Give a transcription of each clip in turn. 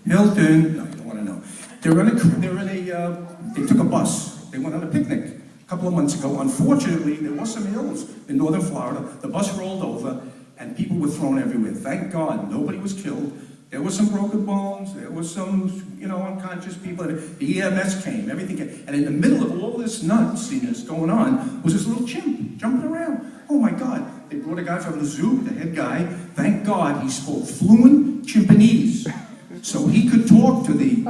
Hilton, no, you don't want to know. They took a bus. They went on a picnic a couple of months ago. Unfortunately, there was some hills in northern Florida. The bus rolled over, and people were thrown everywhere. Thank God, nobody was killed. There were some broken bones. There was some, unconscious people. The EMS came. Everything came. And in the middle of all this nutsiness going on was this little chimp jumping around. Oh my God! They brought a guy from the zoo, the head guy. Thank God, he spoke fluent Chimpanese. So he could talk to the,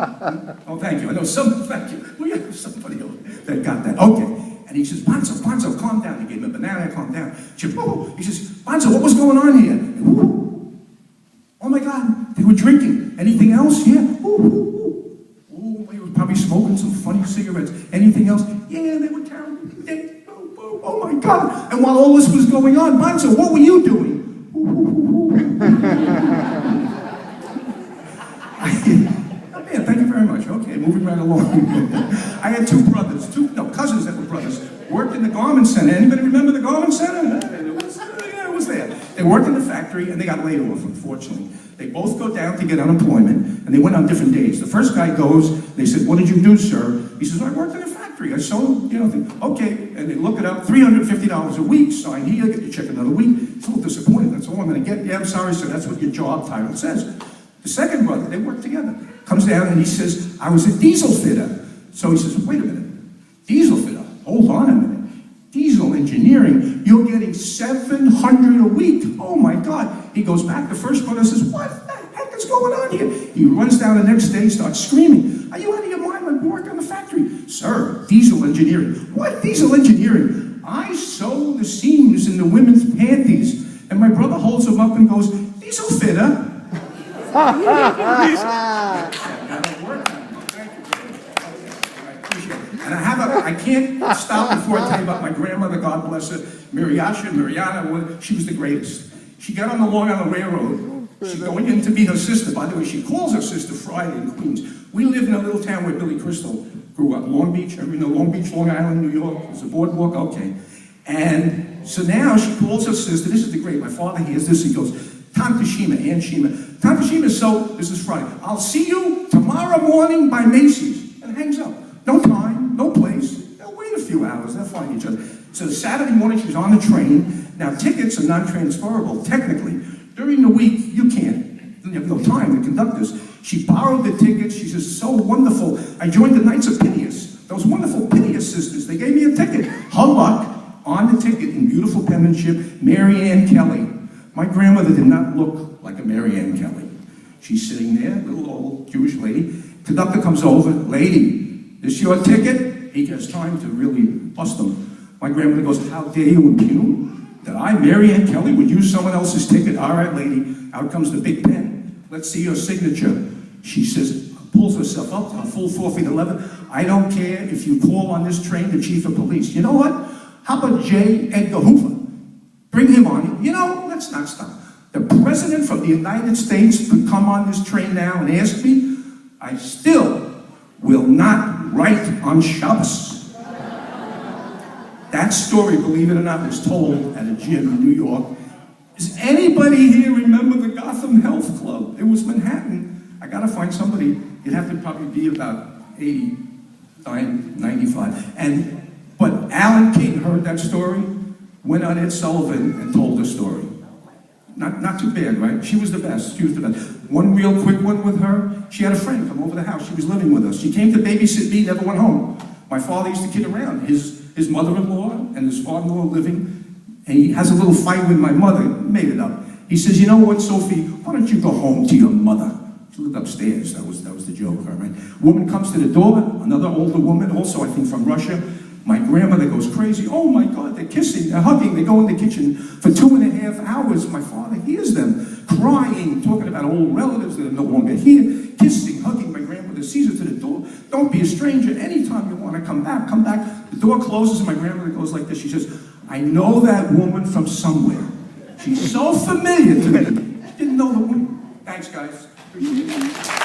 oh, thank you. I know thank you. We have somebody that got that. Okay. And he says, Bonzo, calm down. He gave him a banana, calm down. He says, Bonzo, what was going on here? And, oh my God, they were drinking. Anything else? Yeah. Ooh, they were probably smoking some funny cigarettes. Anything else? Yeah, they were carrying. Oh my God. And while all this was going on, Bonzo, what were you doing? Yeah, thank you very much. Okay, moving right along. I had two cousins that were brothers, worked in the garment center. Anybody remember the garment center? Yeah, it was there. They worked in the factory and they got laid off, unfortunately. They both go down to get unemployment and they went on different days. The first guy goes, they said, what did you do, sir? He says, I worked in the factory. I sold, okay. And they look it up, $350 a week. Sign here, get your check another week. It's a little disappointed. That's all I'm going to get. Yeah, I'm sorry, sir. That's what your job title says. The second brother, they work together, comes down and he says, I was a diesel fitter. So he says, wait a minute, diesel fitter, hold on a minute. Diesel engineering, you're getting $700 a week. Oh my God. He goes back, the first brother says, what the heck is going on here? He runs down the next day, starts screaming, are you out of your mind? I work in the factory. Sir, diesel engineering. What diesel engineering? I sew the seams in the women's panties. And my brother holds him up and goes, diesel fitter? And I can't stop before I tell you about my grandmother, God bless her, Mariana, she was the greatest. She got on the Long Island Railroad. She's going in to meet her sister. By the way, she calls her sister Friday in Queens. We lived in a little town where Billy Crystal grew up, Long Beach. Everybody know Long Beach, Long Island, New York? There's a boardwalk, okay. And so now she calls her sister. This is the great. My father hears this. He goes, Tante Shima, Aunt Shima. Tante Shima, so this is Friday. I'll see you tomorrow morning by Macy's. And hangs up. No time, no place. They'll wait a few hours. They'll find each other. So Saturday morning, she's on the train. Now, tickets are non-transferable, technically. During the week, you can't. You have no time, the conductors. She borrowed the tickets. She says, so wonderful. I joined the Knights of Phineas. Those wonderful Phineas sisters. They gave me a ticket. Her luck, on the ticket in beautiful penmanship, Mary Ann Kelly. My grandmother did not look like a Mary Ann Kelly. She's sitting there, little old Jewish lady. Conductor comes over, lady, this your ticket? He gets time to really bust him. My grandmother goes, how dare you impugn that I, Mary Ann Kelly, would use someone else's ticket? All right, lady, out comes the big pen. Let's see your signature. She says, pulls herself up, a full 4 feet 11. I don't care if you call on this train the chief of police. You know what? How about J. Edgar Hoover? Bring him on. Let's not stop. The president from the United States could come on this train now and ask me. I still will not write on Shabbos. That story, believe it or not, was told at a gym in New York. Does anybody here remember the Gotham Health Club? It was Manhattan. I gotta find somebody. You'd have to probably be about 89, 95. But Alan King heard that story, went on Ed Sullivan and told the story. Not too bad, right? She was the best. She was the best. One real quick one with her. She had a friend come over the house. She was living with us. She came to babysit me, never went home. My father used to kid around. His mother-in-law and his father-in-law living, and he has a little fight with my mother. Made it up. He says, you know what, Sophie? Why don't you go home to your mother? She lived upstairs. That was the joke, all right? Woman comes to the door. Another older woman, also I think from Russia. My grandmother goes crazy. Oh my God, they're kissing, they're hugging, they go in the kitchen for 2.5 hours. My father hears them crying, talking about old relatives that are no longer here, kissing, hugging. My grandmother sees her to the door. Don't be a stranger. Anytime you want to come back, come back. The door closes and my grandmother goes like this. She says, I know that woman from somewhere. She's so familiar to me. She didn't know the woman. Thanks, guys. Appreciate it.